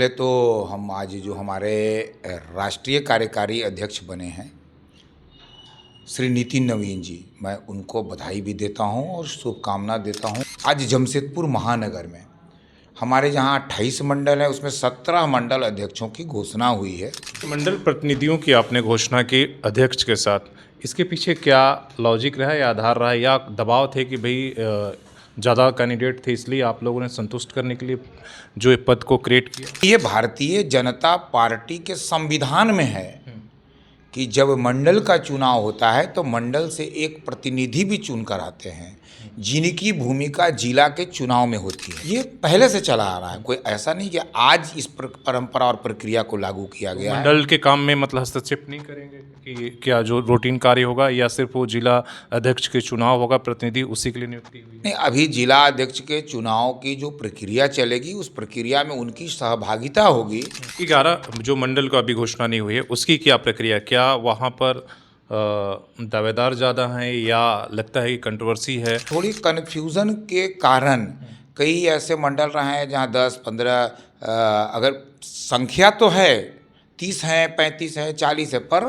पहले तो हम आज जो हमारे राष्ट्रीय कार्यकारी अध्यक्ष बने हैं श्री नितिन नवीन जी, मैं उनको बधाई भी देता हूं और शुभकामना देता हूं। आज जमशेदपुर महानगर में हमारे जहां 28 मंडल है, उसमें 17 मंडल अध्यक्षों की घोषणा हुई है। मंडल प्रतिनिधियों की आपने घोषणा की अध्यक्ष के साथ, इसके पीछे क्या लॉजिक रहा या आधार रहा या दबाव थे कि भाई ज़्यादा कैंडिडेट थे इसलिए आप लोगों ने संतुष्ट करने के लिए जो पद को क्रिएट किया? ये भारतीय जनता पार्टी के संविधान में है कि जब मंडल का चुनाव होता है तो मंडल से एक प्रतिनिधि भी चुनकर आते हैं, जिनकी भूमिका जिला के चुनाव में होती है। ये पहले से चला आ रहा है, कोई ऐसा नहीं कि आज इस परंपरा और प्रक्रिया को लागू किया गया है। मंडल के काम में मतलब हस्तक्षेप नहीं करेंगे कि क्या जो रूटीन कार्य होगा या सिर्फ वो जिला अध्यक्ष के चुनाव होगा, प्रतिनिधि उसी के लिए नियुक्ति हुई? नहीं, अभी जिला अध्यक्ष के चुनाव की जो प्रक्रिया चलेगी उस प्रक्रिया में उनकी सहभागिता होगी। 11 जो मंडल को अभी घोषणा नहीं हुई है उसकी क्या प्रक्रिया, क्या वहाँ पर दावेदार ज़्यादा हैं या लगता है कि कंट्रोवर्सी है? थोड़ी कन्फ्यूज़न के कारण कई ऐसे मंडल रहे हैं जहां 10-15 अगर संख्या तो है 30 है, 35 है, 40 है, पर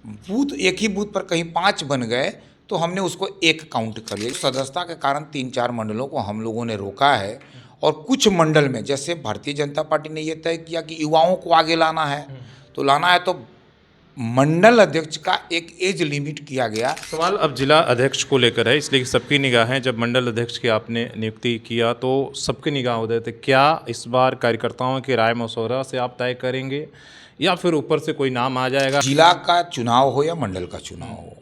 बूथ एक ही बूथ पर कहीं 5 बन गए तो हमने उसको एक काउंट कर लिया। सदस्यता के कारण 3-4 मंडलों को हम लोगों ने रोका है और कुछ मंडल में जैसे भारतीय जनता पार्टी ने ये तय किया कि युवाओं को आगे लाना है, तो लाना है तो मंडल अध्यक्ष का एक एज लिमिट किया गया। सवाल अब जिला अध्यक्ष को लेकर है, इसलिए कि सबकी निगाहें जब मंडल अध्यक्ष की आपने नियुक्ति किया तो सबकी निगाह होते थे। क्या इस बार कार्यकर्ताओं की राय मशवरा से आप तय करेंगे या फिर ऊपर से कोई नाम आ जाएगा? जिला का चुनाव हो या मंडल का चुनाव हो,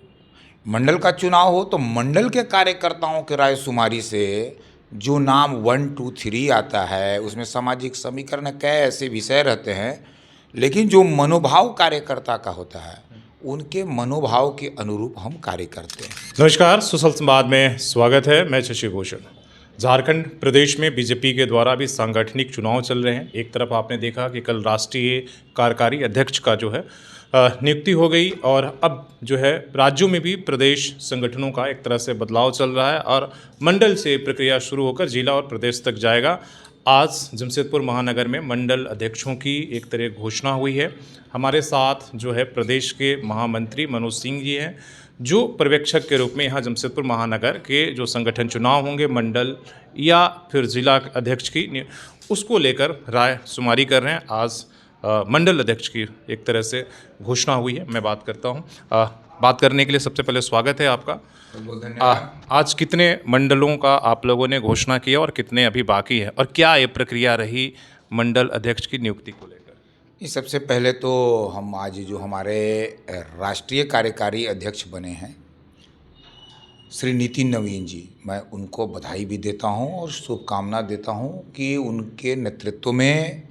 मंडल का चुनाव हो तो मंडल के कार्यकर्ताओं की राय शुमारी से जो नाम 1, 2, 3 आता है उसमें सामाजिक समीकरण कई ऐसे विषय रहते हैं, लेकिन जो मनोभाव कार्यकर्ता का होता है उनके मनोभाव के अनुरूप हम कार्य करते हैं। नमस्कार, सुशल संवाद में स्वागत है। मैं शशि भूषण। झारखंड प्रदेश में बीजेपी के द्वारा भी सांगठनिक चुनाव चल रहे हैं। एक तरफ आपने देखा कि कल राष्ट्रीय कार्यकारी अध्यक्ष का जो है नियुक्ति हो गई और अब जो है राज्यों में भी प्रदेश संगठनों का एक तरह से बदलाव चल रहा है और मंडल से प्रक्रिया शुरू होकर जिला और प्रदेश तक जाएगा। आज जमशेदपुर महानगर में मंडल अध्यक्षों की एक तरह घोषणा हुई है। हमारे साथ जो है प्रदेश के महामंत्री मनोज सिंह जी हैं, जो पर्यवेक्षक के रूप में यहाँ जमशेदपुर महानगर के जो संगठन चुनाव होंगे मंडल या फिर जिला अध्यक्ष की, उसको लेकर राय शुमारी कर रहे हैं। आज मंडल अध्यक्ष की एक तरह से घोषणा हुई है। मैं बात करता हूँ, बात करने के लिए सबसे पहले स्वागत है आपका। आज कितने मंडलों का आप लोगों ने घोषणा किया और कितने अभी बाकी है और क्या ये प्रक्रिया रही मंडल अध्यक्ष की नियुक्ति को लेकर? सबसे पहले तो हम आज जो हमारे राष्ट्रीय कार्यकारी अध्यक्ष बने हैं श्री नितिन नवीन जी, मैं उनको बधाई भी देता हूं और शुभकामना देता हूं कि उनके नेतृत्व में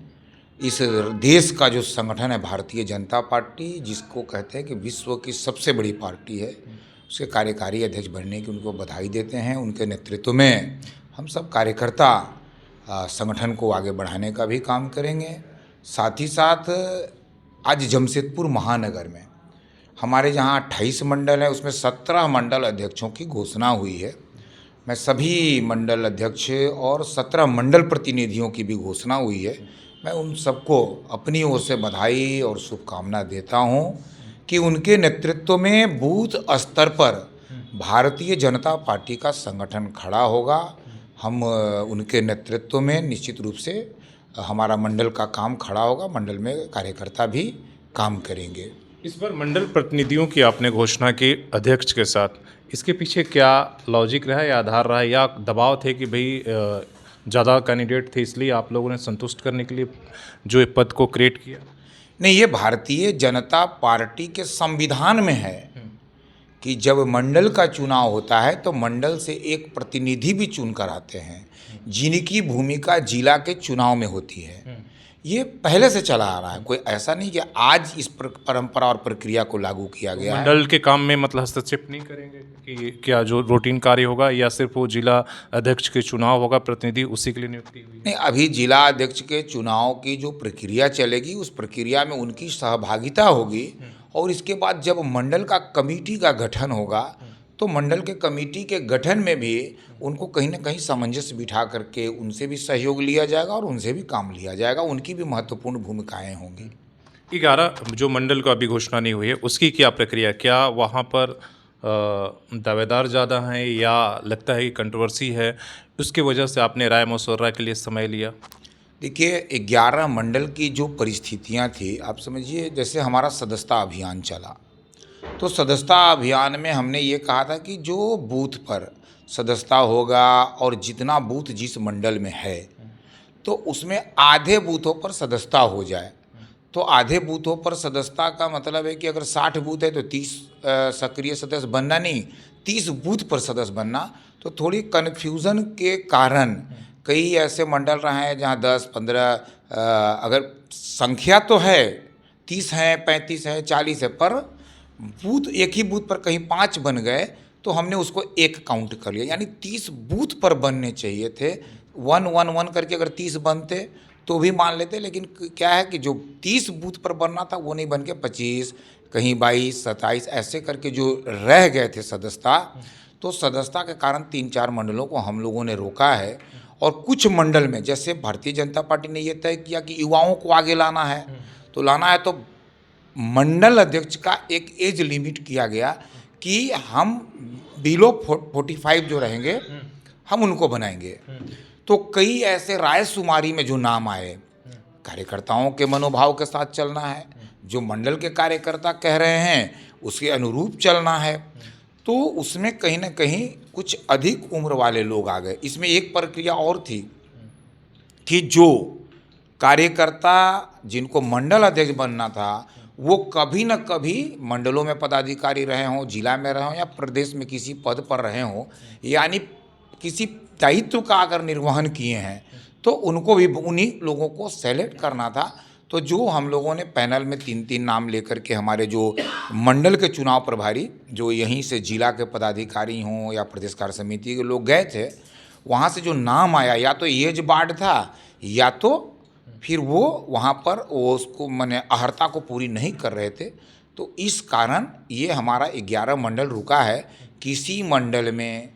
इस देश का जो संगठन है भारतीय जनता पार्टी, जिसको कहते हैं कि विश्व की सबसे बड़ी पार्टी है, उसके कार्यकारी अध्यक्ष बनने की उनको बधाई देते हैं। उनके नेतृत्व में हम सब कार्यकर्ता संगठन को आगे बढ़ाने का भी काम करेंगे। साथ ही साथ आज जमशेदपुर महानगर में हमारे जहां 28 मंडल है, उसमें 17 मंडल अध्यक्षों की घोषणा हुई है। मैं सभी मंडल अध्यक्ष और 17 मंडल प्रतिनिधियों की भी घोषणा हुई है। मैं उन सबको अपनी ओर से बधाई और शुभकामना देता हूं कि उनके नेतृत्व में बूथ स्तर पर भारतीय जनता पार्टी का संगठन खड़ा होगा। हम उनके नेतृत्व में निश्चित रूप से हमारा मंडल का काम खड़ा होगा, मंडल में कार्यकर्ता भी काम करेंगे। इस बार मंडल प्रतिनिधियों की आपने घोषणा की अध्यक्ष के साथ, इसके पीछे क्या लॉजिक रहा या आधार रहा या दबाव थे कि भाई ज़्यादा कैंडिडेट थे इसलिए आप लोगों ने संतुष्ट करने के लिए जो पद को क्रिएट किया? नहीं, ये भारतीय जनता पार्टी के संविधान में है कि जब मंडल का चुनाव होता है तो मंडल से एक प्रतिनिधि भी चुनकर आते हैं, जिनकी भूमिका जिला के चुनाव में होती है। ये पहले से चला आ रहा है, कोई ऐसा नहीं कि आज इस परंपरा और प्रक्रिया को लागू किया गया है। मंडल के काम में मतलब हस्तक्षेप नहीं करेंगे कि क्या जो रूटीन कार्य होगा या सिर्फ वो जिला अध्यक्ष के चुनाव होगा, प्रतिनिधि उसी के लिए नियुक्ति हुई? नहीं, अभी जिला अध्यक्ष के चुनाव की जो प्रक्रिया चलेगी उस प्रक्रिया में उनकी सहभागिता होगी और इसके बाद जब मंडल का कमेटी का गठन होगा तो मंडल के कमेटी के गठन में भी उनको कहीं ना कहीं सामंजस्य बिठा करके उनसे भी सहयोग लिया जाएगा और उनसे भी काम लिया जाएगा, उनकी भी महत्वपूर्ण भूमिकाएं होंगी। 11 जो मंडल को अभी घोषणा नहीं हुई है उसकी क्या प्रक्रिया, क्या वहाँ पर दावेदार ज़्यादा हैं या लगता है कि कंट्रोवर्सी है, उसकी वजह से आपने राय मशवरा के लिए समय लिया? देखिए, 11 मंडल की जो परिस्थितियां थी, आप समझिए जैसे हमारा सदस्यता अभियान चला, तो सदस्यता अभियान में हमने ये कहा था कि जो बूथ पर सदस्यता होगा और जितना बूथ जिस मंडल में है तो उसमें आधे बूथों पर सदस्यता हो जाए। तो आधे बूथों पर सदस्यता का मतलब है कि अगर 60 बूथ है तो 30 सक्रिय सदस्य बनना नहीं, 30 बूथ पर सदस्य बनना। तो थोड़ी कन्फ्यूज़न के कारण कई ऐसे मंडल रहे हैं जहां 10-15 अगर संख्या तो है 30 है, 35 है, 40 है, पर बूथ एक ही बूथ पर कहीं 5 बन गए तो हमने उसको एक काउंट कर लिया, यानी 30 बूथ पर बनने चाहिए थे। 1-1-1 करके अगर 30 बनते तो भी मान लेते, लेकिन क्या है कि जो 30 बूथ पर बनना था वो नहीं बन के 25, कहीं 22, 27 ऐसे करके जो रह गए थे सदस्यता। तो सदस्यता के कारण 3-4 मंडलों को हम लोगों ने रोका है। और कुछ मंडल में जैसे भारतीय जनता पार्टी ने ये तय किया कि युवाओं को आगे लाना है, तो लाना है तो मंडल अध्यक्ष का एक एज लिमिट किया गया कि हम बिलो 45 जो रहेंगे हम उनको बनाएंगे। तो कई ऐसे रायशुमारी में जो नाम आए, कार्यकर्ताओं के मनोभाव के साथ चलना है, जो मंडल के कार्यकर्ता कह रहे हैं उसके अनुरूप चलना है, तो उसमें कहीं ना कहीं कुछ अधिक उम्र वाले लोग आ गए। इसमें एक प्रक्रिया और थी कि जो कार्यकर्ता जिनको मंडल अध्यक्ष बनना था वो कभी न कभी मंडलों में पदाधिकारी रहे हों, जिला में रहे हों या प्रदेश में किसी पद पर रहे हों, यानी किसी दायित्व का अगर निर्वहन किए हैं तो उनको भी उन्हीं लोगों को सेलेक्ट करना था। तो जो हम लोगों ने पैनल में 3-3 नाम लेकर के हमारे जो मंडल के चुनाव प्रभारी जो यहीं से जिला के पदाधिकारी हों या प्रदेश कार्य समिति के लोग गए थे, वहाँ से जो नाम आया या तो एज बार्ड था या तो फिर वो वहाँ पर वो उसको माने अहर्ता को पूरी नहीं कर रहे थे। तो इस कारण ये हमारा 11 मंडल रुका है। किसी मंडल में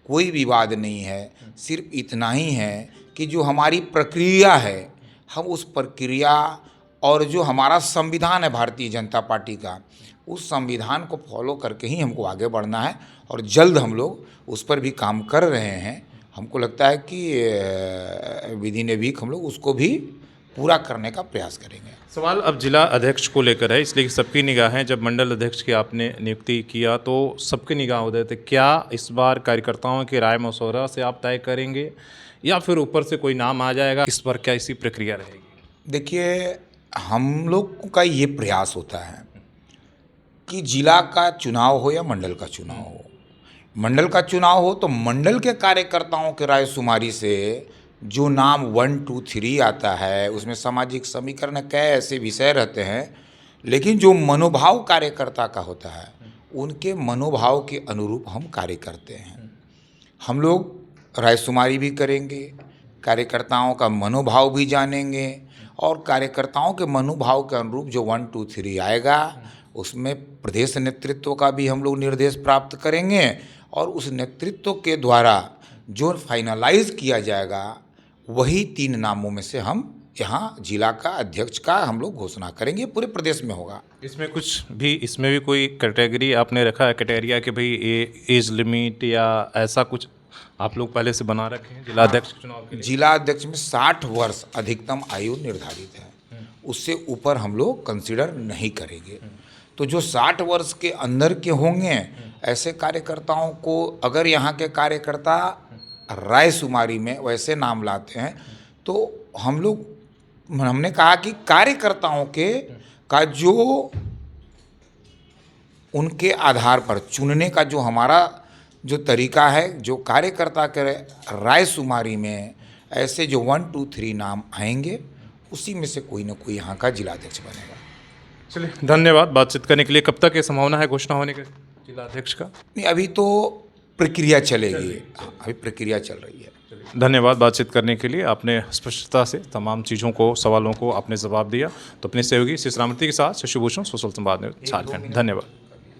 कोई विवाद नहीं है, सिर्फ इतना ही है कि जो हमारी प्रक्रिया है हम उस प्रक्रिया और जो हमारा संविधान है भारतीय जनता पार्टी का, उस संविधान को फॉलो करके ही हमको आगे बढ़ना है और जल्द हम लोग उस पर भी काम कर रहे हैं। हमको लगता है कि विद इन ए वीक हम लोग उसको भी पूरा करने का प्रयास करेंगे। सवाल अब जिला अध्यक्ष को लेकर है, इसलिए कि सबकी निगाहें जब मंडल अध्यक्ष की आपने नियुक्ति किया तो सबकी निगाह उधर थे। क्या इस बार कार्यकर्ताओं के राय मशवरा से आप तय करेंगे या फिर ऊपर से कोई नाम आ जाएगा? इस बार क्या इसी प्रक्रिया रहेगी? देखिए, हम लोग का ये प्रयास होता है कि जिला का चुनाव हो या मंडल का चुनाव हो, मंडल का चुनाव हो तो मंडल के कार्यकर्ताओं के रायशुमारी से जो नाम 1, 2, 3 आता है उसमें सामाजिक समीकरण कई ऐसे विषय रहते हैं, लेकिन जो मनोभाव कार्यकर्ता का होता है उनके मनोभाव के अनुरूप हम कार्य करते हैं। हम लोग रायशुमारी भी करेंगे, कार्यकर्ताओं का मनोभाव भी जानेंगे और कार्यकर्ताओं के मनोभाव के अनुरूप जो 1, 2, 3 आएगा उसमें प्रदेश नेतृत्व का भी हम लोग निर्देश प्राप्त करेंगे और उस नेतृत्व के द्वारा जो फाइनलाइज किया जाएगा वही 3 नामों में से हम यहाँ जिला का अध्यक्ष का हम लोग घोषणा करेंगे, पूरे प्रदेश में होगा। इसमें भी कोई कैटेगरी आपने रखा है, क्राइटेरिया कि भाई एज लिमिट या ऐसा कुछ आप लोग पहले से बना रखे हैं जिला अध्यक्ष चुनाव के लिए? जिला अध्यक्ष में 60 वर्ष अधिकतम आयु निर्धारित है, उससे ऊपर हम लोग कंसिडर नहीं करेंगे। तो जो 60 वर्ष के अंदर के होंगे ऐसे कार्यकर्ताओं को अगर यहाँ के कार्यकर्ता रायशुमारी में वैसे नाम लाते हैं तो हमने कहा कि कार्यकर्ताओं के का जो उनके आधार पर चुनने का जो हमारा जो तरीका है, जो कार्यकर्ता के रायशुमारी में ऐसे जो 1, 2, 3 नाम आएंगे उसी में से कोई ना कोई यहाँ का जिलाध्यक्ष बनेगा। चलिए, धन्यवाद बातचीत करने के लिए। कब तक ये संभावना है घोषणा होने के जिला अध्यक्ष का? नहीं, अभी तो प्रक्रिया चलेगी, अभी प्रक्रिया चल रही है। धन्यवाद बातचीत करने के लिए। आपने स्पष्टता से तमाम चीज़ों को, सवालों को आपने जवाब दिया। तो अपने सहयोगी श्री श्रामती के साथ शशि भूषण, सोशल संवाद न्यूज़ झारखंड। धन्यवाद।